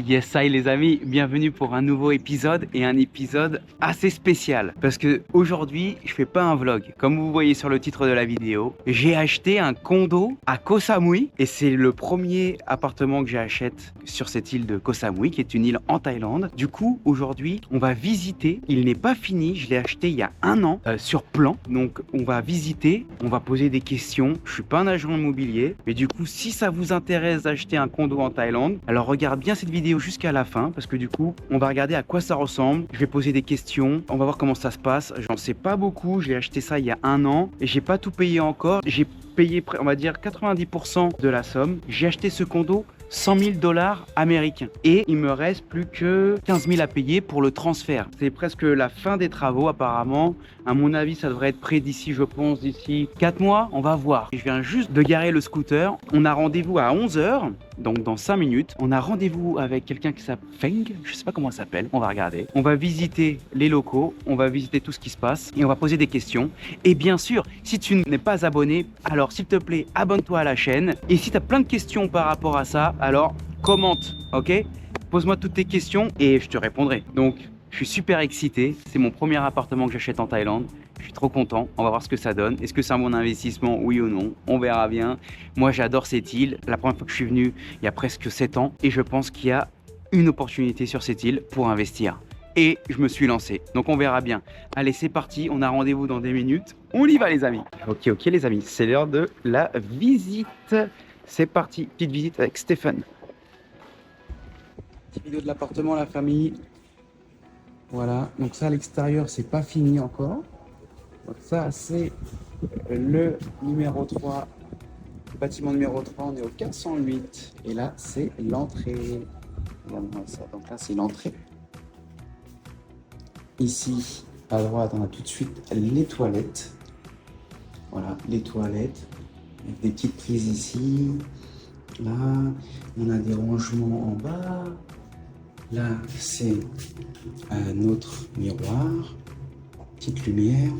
Yes, hi les amis, bienvenue pour un nouveau épisode et un épisode assez spécial parce que aujourd'hui je fais pas un vlog. Comme vous voyez sur le titre de la vidéo, j'ai acheté un condo à Koh Samui et c'est le premier appartement que j'achète sur cette île de Koh Samui qui est une île en Thaïlande. Du coup aujourd'hui on va visiter, il n'est pas fini, je l'ai acheté il y a un an sur plan, donc on va visiter, on va poser des questions. Je suis pas un agent immobilier mais du coup si ça vous intéresse d'acheter un condo en Thaïlande, alors regarde bien cette vidéo jusqu'à la fin parce que du coup on va regarder à quoi ça ressemble, je vais poser des questions, on va voir comment ça se passe. J'en sais pas beaucoup, j'ai acheté ça il y a un an et j'ai pas tout payé encore, j'ai payé on va dire 90% de la somme. J'ai acheté ce condo 100 000 dollars américains et il me reste plus que 15 000 à payer pour le transfert. C'est presque la fin des travaux apparemment. À mon avis, ça devrait être prêt d'ici, je pense, d'ici 4 mois. On va voir. Je viens juste de garer le scooter. On a rendez-vous à 11 h, donc dans 5 minutes. On a rendez-vous avec quelqu'un qui s'appelle Feng. Je sais pas comment ça s'appelle. On va regarder. On va visiter les locaux. On va visiter tout ce qui se passe et on va poser des questions. Et bien sûr, si tu n'es pas abonné, alors s'il te plaît, abonne-toi à la chaîne. Et si tu as plein de questions par rapport à ça, alors commente, ok? Pose-moi toutes tes questions et je te répondrai. Donc, je suis super excité. C'est mon premier appartement que j'achète en Thaïlande. Je suis trop content. On va voir ce que ça donne. Est-ce que c'est un bon investissement, oui ou non? On verra bien. Moi, j'adore cette île. La première fois que je suis venu, il y a presque 7 ans. Et je pense qu'il y a une opportunité sur cette île pour investir. Et je me suis lancé. Donc, on verra bien. Allez, c'est parti. On a rendez-vous dans des minutes. On y va, les amis. Ok, les amis. C'est l'heure de la visite. C'est parti. Petite visite avec Stéphane. Petite vidéo de l'appartement, la famille. Voilà, donc ça à l'extérieur, c'est pas fini encore. Donc ça, c'est le numéro 3, le bâtiment numéro 3, on est au 408. Et là, c'est l'entrée. Regarde-moi ça, donc là, c'est l'entrée. Ici, à droite, on a tout de suite les toilettes. Voilà, les toilettes. Avec des petites prises ici. Là, on a des rangements en bas. Là, c'est notre miroir, petite lumière.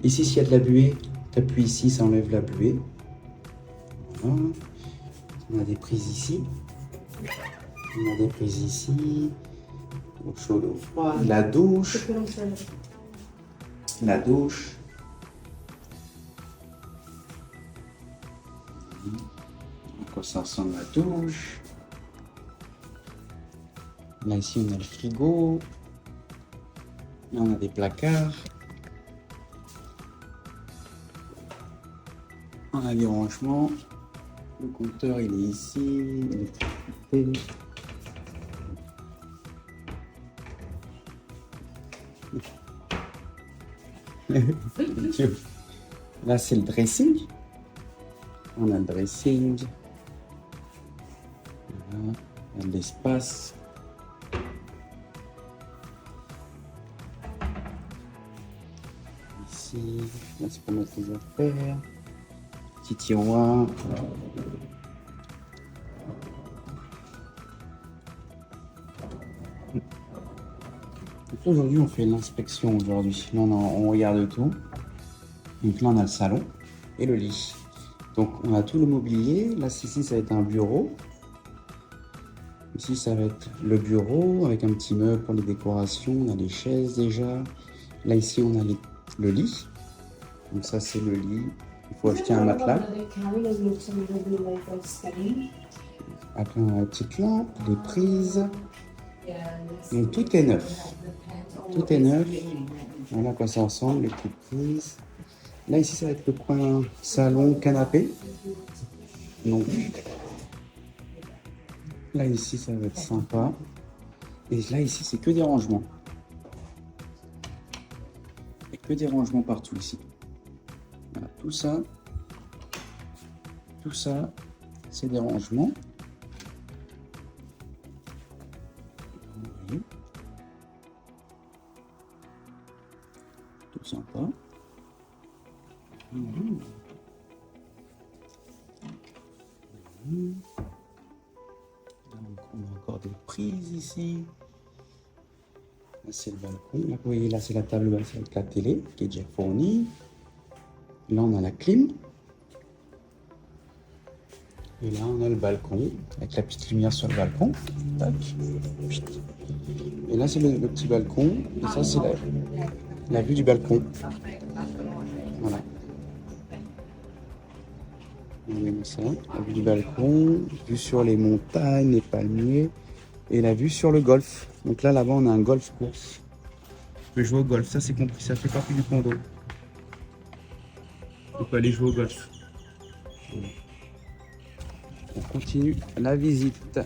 Ici, s'il y a de la buée, tu appuies ici, ça enlève la buée. Voilà. On a des prises ici. On a des prises ici. Eau chaude, eau froide. La douche. La douche. À quoi ça ressemble la douche? Là, ici, on a le frigo. Là, on a des placards. On a des rangements. Le compteur, il est ici. L'électricité. Là, c'est le dressing. On a le dressing. Voilà. Il y a de l'espace. Ici, là, c'est pour mettre les affaires. Petit tiroir. Aujourd'hui, on fait l'inspection aujourd'hui. Là, on regarde tout. Donc là, on a le salon et le lit. Donc, on a tout le mobilier. Là, ici, ça va être un bureau. Ici, ça va être le bureau avec un petit meuble pour les décorations. On a des chaises déjà. Là, ici, on a le lit. Donc ça, c'est le lit. Il faut acheter un matelas. Après, on a la petite lampe, les prises. Donc tout est neuf. Tout est neuf. Voilà à quoi ça ressemble, les petites prises. Là, ici, ça va être le coin salon, canapé. Donc là, ici, ça va être sympa. Et là, ici, c'est que des rangements. Et que des rangements partout ici. Voilà, tout ça, c'est des rangements. Oui. Tout sympa. Donc, on a encore des prises ici. Là, c'est le balcon. Là, vous voyez, là, c'est la table basse avec la télé qui est déjà fournie. Là, on a la clim. Et là, on a le balcon, avec la petite lumière sur le balcon. Tac. Et là, c'est le petit balcon. Et ça, c'est la vue du balcon. Voilà. On met ça, la vue du balcon, vue sur les montagnes, les palmiers, et la vue sur le golf. Donc là-bas, on a un golf course. Tu peux jouer au golf, ça c'est compris, ça fait partie du condo. On peut aller jouer au golf. On continue la visite.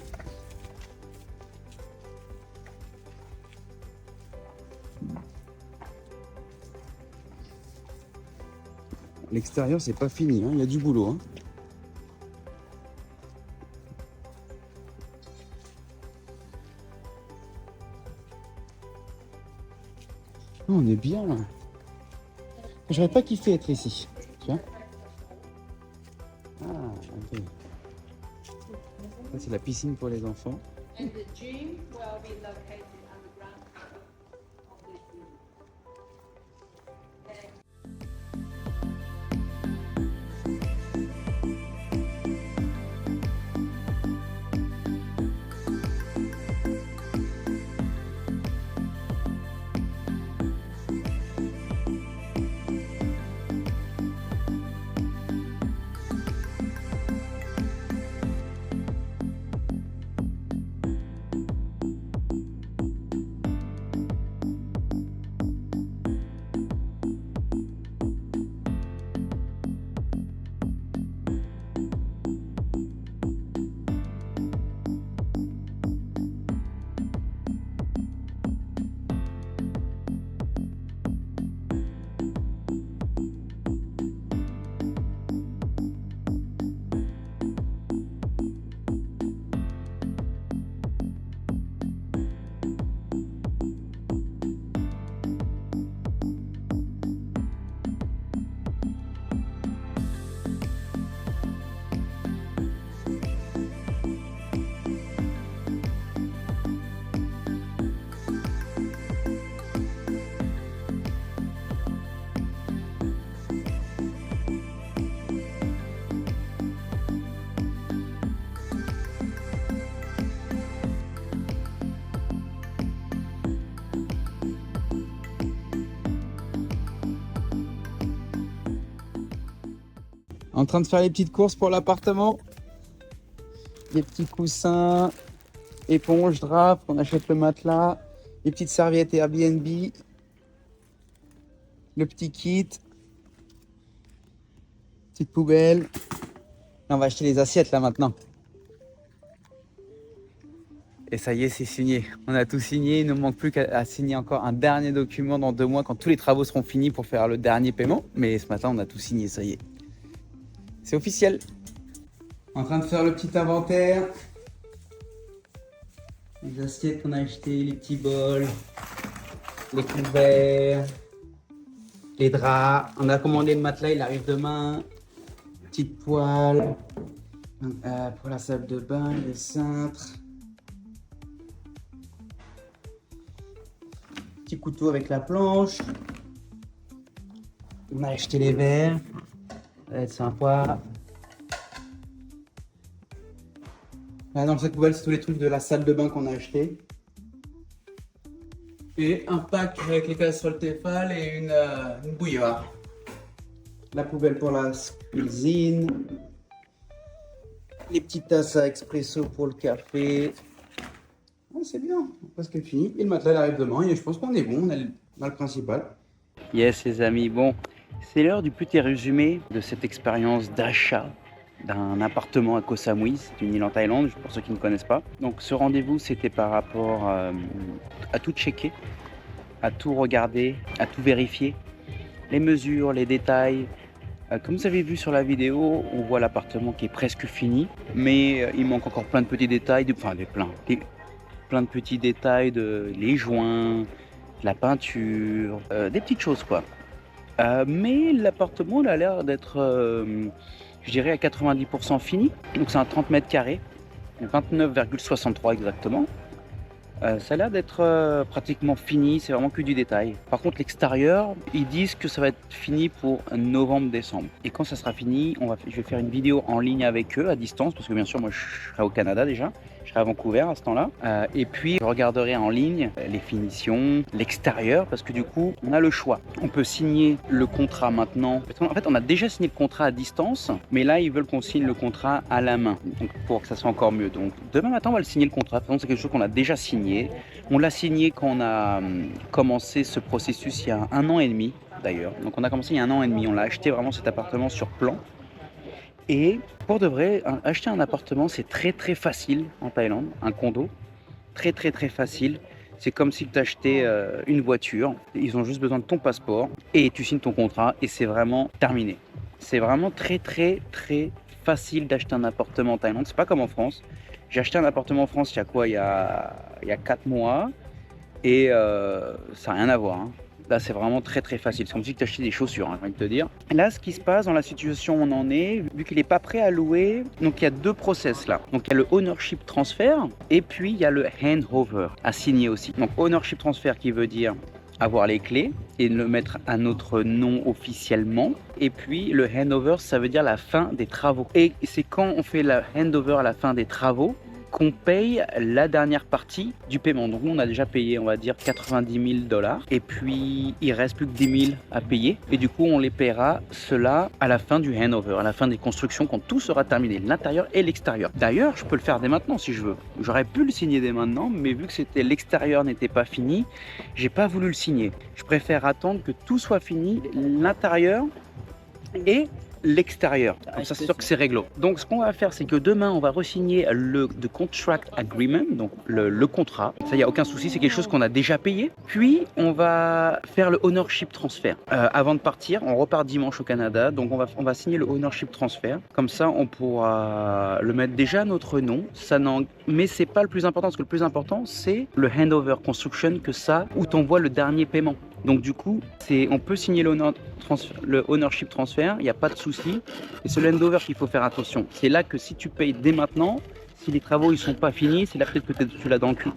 L'extérieur, c'est pas fini, hein. Il y a du boulot. Hein. Oh, on est bien là. J'aurais pas kiffé être ici. Tu vois? Ah, ok. Ça, c'est la piscine pour les enfants. And the gym will be located on the ground floor of the gym. En train de faire les petites courses pour l'appartement. Les petits coussins, éponges, draps, on achète le matelas, les petites serviettes Airbnb, le petit kit, petite poubelle. Là, on va acheter les assiettes là maintenant. Et ça y est, c'est signé. On a tout signé. Il ne manque plus qu'à signer encore un dernier document dans 2 mois quand tous les travaux seront finis pour faire le dernier paiement. Mais ce matin, on a tout signé, ça y est. C'est officiel. En train de faire le petit inventaire. Les assiettes qu'on a achetées, les petits bols, les couverts, les draps. On a commandé le matelas, il arrive demain. Petite poêle pour la salle de bain, les cintres. Petit couteau avec la planche. On a acheté les verres. Ça va être sympa. Là, dans cette poubelle, c'est tous les trucs de la salle de bain qu'on a acheté. Et un pack avec les casseroles Tefal et une bouilloire. La poubelle pour la cuisine. Les petites tasses à expresso pour le café. Oh, c'est bien, presque fini. Et le matelas il arrive demain et je pense qu'on est bon, on a le principal. Yes les amis, bon, c'est l'heure du petit résumé de cette expérience d'achat d'un appartement à Koh Samui, c'est une île en Thaïlande pour ceux qui ne connaissent pas. Donc ce rendez-vous c'était par rapport à tout checker, à tout regarder, à tout vérifier, les mesures, les détails. Comme vous avez vu sur la vidéo, on voit l'appartement qui est presque fini, mais il manque encore plein de petits détails, plein de petits détails, les joints, la peinture, des petites choses quoi. Mais l'appartement il a l'air d'être, je dirais, à 90% fini. Donc c'est un 30 mètres carrés, 29,63 exactement. Ça a l'air d'être pratiquement fini, c'est vraiment que du détail. Par contre, l'extérieur, ils disent que ça va être fini pour novembre-décembre. Et quand ça sera fini, je vais faire une vidéo en ligne avec eux à distance, parce que bien sûr, moi je serai au Canada déjà. Je serai à Vancouver à ce temps-là. Et puis, je regarderai en ligne les finitions, l'extérieur, parce que du coup, on a le choix. On peut signer le contrat maintenant. En fait, on a déjà signé le contrat à distance, mais là, ils veulent qu'on signe le contrat à la main, donc, pour que ça soit encore mieux. Donc, demain matin, on va le signer le contrat. Par contre, c'est quelque chose qu'on a déjà signé. On l'a signé quand on a commencé ce processus il y a 1 an et demi, d'ailleurs. Donc, on a commencé il y a 1 an et demi. On l'a acheté vraiment cet appartement sur plan. Et pour de vrai, acheter un appartement, c'est très très facile en Thaïlande, un condo, très très très facile. C'est comme si tu achetais une voiture, ils ont juste besoin de ton passeport et tu signes ton contrat et c'est vraiment terminé. C'est vraiment très très très facile d'acheter un appartement en Thaïlande, c'est pas comme en France. J'ai acheté un appartement en France il y a quoi, il y a 4 mois et ça n'a rien à voir, hein. Là, c'est vraiment très très facile. C'est comme si tu achetais des chaussures, hein, j'ai envie de te dire. Là, ce qui se passe dans la situation où on en est, vu qu'il n'est pas prêt à louer, donc il y a 2 process là. Donc il y a le ownership transfer et puis il y a le handover à signer aussi. Donc ownership transfer qui veut dire avoir les clés et le mettre à notre nom officiellement. Et puis le handover, ça veut dire la fin des travaux. Et c'est quand on fait la handover à la fin des travaux qu'on paye la dernière partie du paiement. Donc nous, on a déjà payé, on va dire, 90 000 $. Et puis, il reste plus que 10 000 à payer. Et du coup, on les paiera cela à la fin du handover, à la fin des constructions, quand tout sera terminé, l'intérieur et l'extérieur. D'ailleurs, je peux le faire dès maintenant si je veux. J'aurais pu le signer dès maintenant, mais vu que c'était l'extérieur n'était pas fini, j'ai pas voulu le signer. Je préfère attendre que tout soit fini, l'intérieur et l'extérieur. Comme ça, c'est sûr que c'est réglo. Donc, ce qu'on va faire, c'est que demain, on va re-signer le contract agreement, donc le contrat. Ça, il n'y a aucun souci, c'est quelque chose qu'on a déjà payé. Puis, on va faire le ownership transfer. Avant de partir, on repart dimanche au Canada, donc on va signer le ownership transfer. Comme ça, on pourra le mettre déjà à notre nom. Mais c'est pas le plus important, parce que le plus important, c'est le handover construction, que ça, où tu envoies le dernier paiement. Donc du coup, on peut signer le ownership transfer, il n'y a pas de souci. Et c'est le handover qu'il faut faire attention. C'est là que si tu payes dès maintenant, si les travaux ne sont pas finis, c'est là peut-être que tu l'as dans le cul.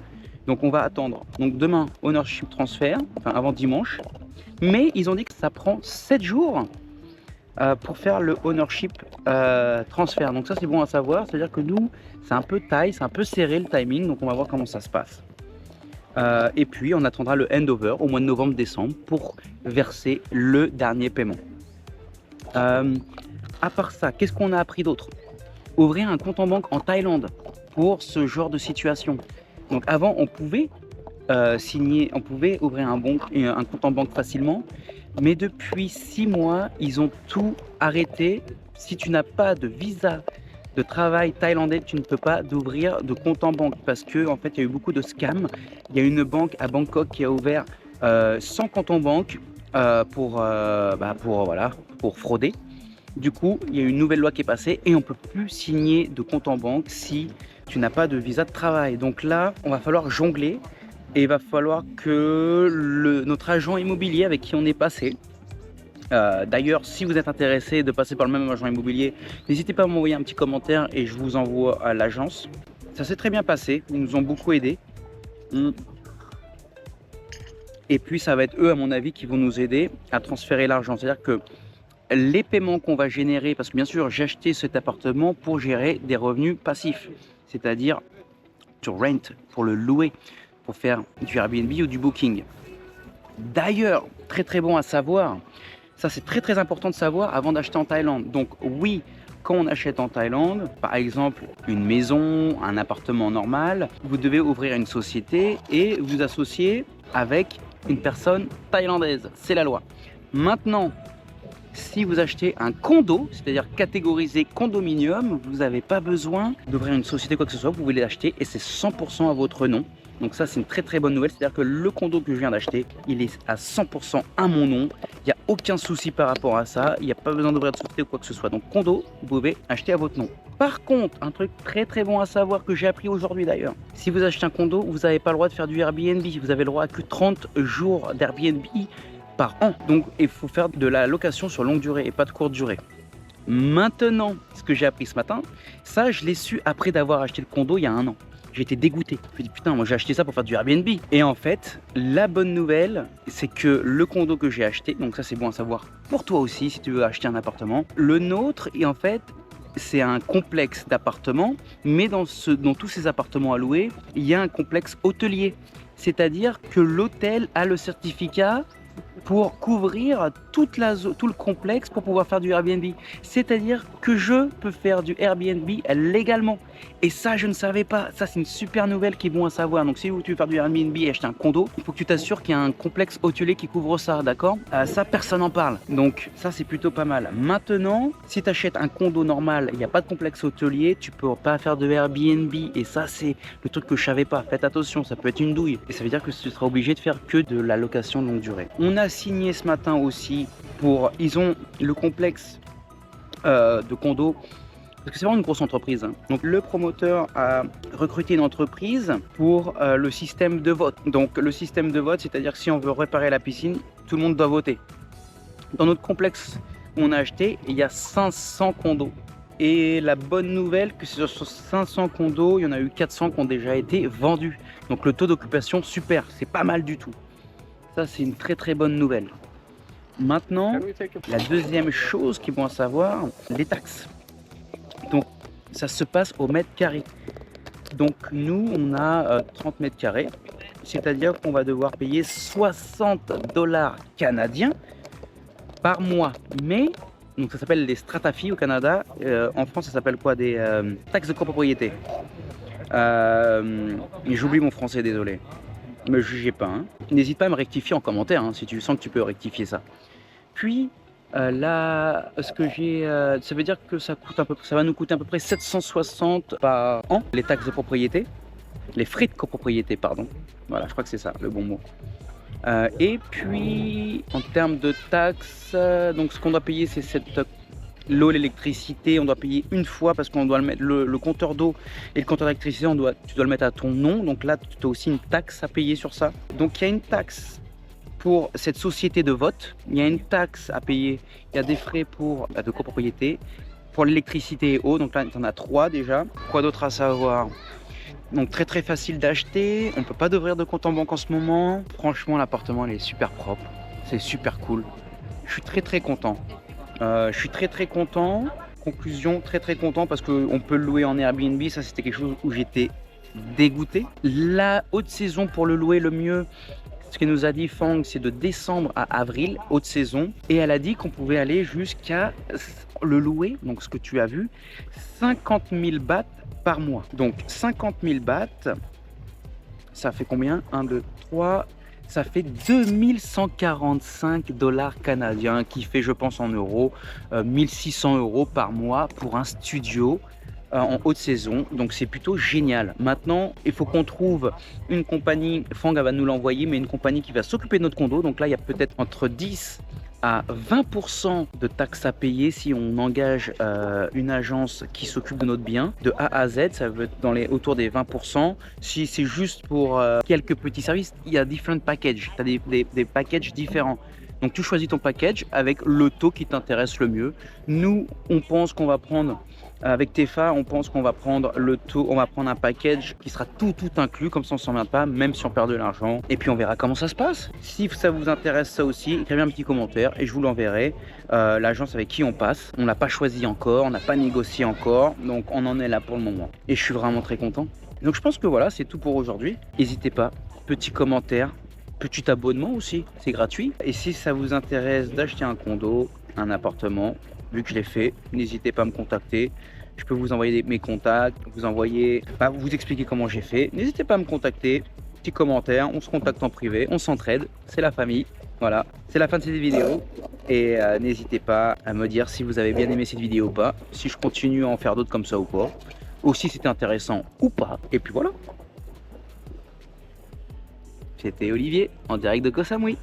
Donc on va attendre. Donc demain, ownership transfer, enfin avant dimanche. Mais ils ont dit que ça prend 7 jours pour faire le ownership transfer. Donc ça, c'est bon à savoir. C'est-à-dire que nous, c'est un peu c'est un peu serré le timing. Donc on va voir comment ça se passe. Et puis on attendra le handover au mois de novembre-décembre pour verser le dernier paiement. À part ça, qu'est-ce qu'on a appris d'autre? Ouvrir un compte en banque en Thaïlande pour ce genre de situation. Donc avant, on pouvait ouvrir un compte en banque facilement, mais depuis 6 mois, ils ont tout arrêté. Si tu n'as pas de visa de travail thaïlandais, tu ne peux pas d'ouvrir de compte en banque parce que en fait il y a eu beaucoup de scams. Il y a une banque à Bangkok qui a ouvert 100 comptes en banque pour frauder. Du coup, il y a une nouvelle loi qui est passée et on ne peut plus signer de compte en banque si tu n'as pas de visa de travail. Donc là, on va falloir jongler et il va falloir que notre agent immobilier avec qui on est passé. D'ailleurs, si vous êtes intéressé de passer par le même agent immobilier, n'hésitez pas à m'envoyer un petit commentaire et je vous envoie à l'agence. Ça s'est très bien passé, ils nous ont beaucoup aidés. Et puis ça va être eux, à mon avis, qui vont nous aider à transférer l'argent. C'est-à-dire que les paiements qu'on va générer, parce que bien sûr, j'ai acheté cet appartement pour gérer des revenus passifs. C'est-à-dire, to rent, pour le louer, pour faire du Airbnb ou du Booking. D'ailleurs, très très bon à savoir, ça c'est très très important de savoir avant d'acheter en Thaïlande. Donc oui, quand on achète en Thaïlande, par exemple une maison, un appartement normal, vous devez ouvrir une société et vous associer avec une personne thaïlandaise. C'est la loi. Maintenant, si vous achetez un condo, c'est-à-dire catégorisé condominium, vous n'avez pas besoin d'ouvrir une société quoi que ce soit, vous pouvez l'acheter et c'est 100% à votre nom. Donc ça, c'est une très très bonne nouvelle, c'est-à-dire que le condo que je viens d'acheter, il est à 100% à mon nom. Il n'y a aucun souci par rapport à ça, il n'y a pas besoin d'ouvrir de société ou quoi que ce soit. Donc condo, vous pouvez acheter à votre nom. Par contre, un truc très très bon à savoir que j'ai appris aujourd'hui d'ailleurs, si vous achetez un condo, vous n'avez pas le droit de faire du Airbnb, vous avez le droit à que 30 jours d'Airbnb par an. Donc il faut faire de la location sur longue durée et pas de courte durée. Maintenant, ce que j'ai appris ce matin, ça je l'ai su après d'avoir acheté le condo il y a 1 an. J'étais dégoûté. Je me suis dit putain, moi j'ai acheté ça pour faire du Airbnb. Et en fait, la bonne nouvelle, c'est que le condo que j'ai acheté, donc ça c'est bon à savoir pour toi aussi si tu veux acheter un appartement, le nôtre est en fait c'est un complexe d'appartements, mais dans tous ces appartements à louer, il y a un complexe hôtelier. C'est-à-dire que l'hôtel a le certificat pour couvrir tout le complexe pour pouvoir faire du Airbnb. C'est-à-dire que je peux faire du Airbnb légalement. Et ça, je ne savais pas. Ça, c'est une super nouvelle qui est bon à savoir. Donc, si tu veux faire du Airbnb et acheter un condo, il faut que tu t'assures qu'il y a un complexe hôtelier qui couvre ça, d'accord? Ça, personne n'en parle. Donc, ça, c'est plutôt pas mal. Maintenant, si tu achètes un condo normal, il n'y a pas de complexe hôtelier, tu peux pas faire de Airbnb. Et ça, c'est le truc que je savais pas. Faites attention, ça peut être une douille. Et ça veut dire que tu seras obligé de faire que de la location de longue durée. On a signé ce matin aussi pour... Ils ont le complexe de condo... Parce que c'est vraiment une grosse entreprise. Hein. Donc le promoteur a recruté une entreprise pour le système de vote. Donc le système de vote, c'est-à-dire que si on veut réparer la piscine, tout le monde doit voter. Dans notre complexe où on a acheté, il y a 500 condos. Et la bonne nouvelle, que sur 500 condos, il y en a eu 400 qui ont déjà été vendus. Donc le taux d'occupation, super, c'est pas mal du tout. Ça, c'est une très très bonne nouvelle. Maintenant, la deuxième chose qu'il faut savoir, les taxes. Donc, ça se passe au mètre carré. Donc, nous, on a 30 mètres carrés. C'est-à-dire qu'on va devoir payer 60 $ canadiens par mois. Mais, donc ça s'appelle les strata fees au Canada. En France, ça s'appelle quoi? Des taxes de copropriété. J'oublie mon français, désolé. Me jugez pas. Hein. N'hésite pas à me rectifier en commentaire hein, si tu sens que tu peux rectifier ça. Puis, là, ce que j'ai, ça veut dire que ça va nous coûter à peu près 760 par an, les taxes de propriété, les frais de copropriété, pardon. Voilà, je crois que c'est ça le bon mot. Et puis, en termes de taxes, donc ce qu'on doit payer, c'est l'eau, l'électricité, on doit payer une fois parce qu'on doit le mettre, le compteur d'eau et le compteur d'électricité, tu dois le mettre à ton nom. Donc là, tu as aussi une taxe à payer sur ça. Donc il y a une taxe pour cette société de vote, il y a une taxe à payer, il y a des frais pour de copropriété, pour l'électricité et eau, donc là tu en as 3 déjà. Quoi d'autre à savoir? Donc très très facile d'acheter, on ne peut pas d'ouvrir de compte en banque en ce moment. Franchement l'appartement il est super propre, c'est super cool. Je suis très très content. Conclusion, très très content parce qu'on peut le louer en Airbnb, ça c'était quelque chose où j'étais dégoûté. La haute saison pour le louer le mieux, ce qu'elle nous a dit Fang, c'est de décembre à avril, haute saison. Et elle a dit qu'on pouvait aller jusqu'à le louer, donc ce que tu as vu, 50 000 bahts par mois. Donc 50 000 bahts, ça fait combien? 1, 2, 3, ça fait 2145 $ canadiens, qui fait, je pense en euros, 1600 € par mois pour un studio. En haute saison, donc c'est plutôt génial. Maintenant, il faut qu'on trouve une compagnie, Fang va nous l'envoyer, mais une compagnie qui va s'occuper de notre condo. Donc là, il y a peut-être entre 10 à 20% de taxes à payer si on engage une agence qui s'occupe de notre bien, de A à Z, ça veut être autour des 20%. Si c'est juste pour quelques petits services, il y a different packages, tu as des packages différents. Donc tu choisis ton package avec le taux qui t'intéresse le mieux. Nous, on pense qu'on va prendre... Avec Tefa, on pense qu'on va prendre le taux, on va prendre un package qui sera tout inclus, comme ça on s'en vient pas, même si on perd de l'argent. Et puis on verra comment ça se passe. Si ça vous intéresse ça aussi, écrivez un petit commentaire et je vous l'enverrai. L'agence avec qui on passe, on l'a pas choisi encore, on n'a pas négocié encore, donc on en est là pour le moment. Et je suis vraiment très content. Donc je pense que voilà, c'est tout pour aujourd'hui. N'hésitez pas, petit commentaire, petit abonnement aussi, c'est gratuit. Et si ça vous intéresse d'acheter un condo, un appartement, vu que je l'ai fait, n'hésitez pas à me contacter. Je peux vous envoyer mes contacts, vous expliquer comment j'ai fait. N'hésitez pas à me contacter, petit commentaire, on se contacte en privé, on s'entraide, c'est la famille. Voilà, c'est la fin de cette vidéo. Et n'hésitez pas à me dire si vous avez bien aimé cette vidéo ou pas, si je continue à en faire d'autres comme ça ou pas, ou si c'était intéressant ou pas. Et puis voilà. C'était Olivier, en direct de Koh Samui.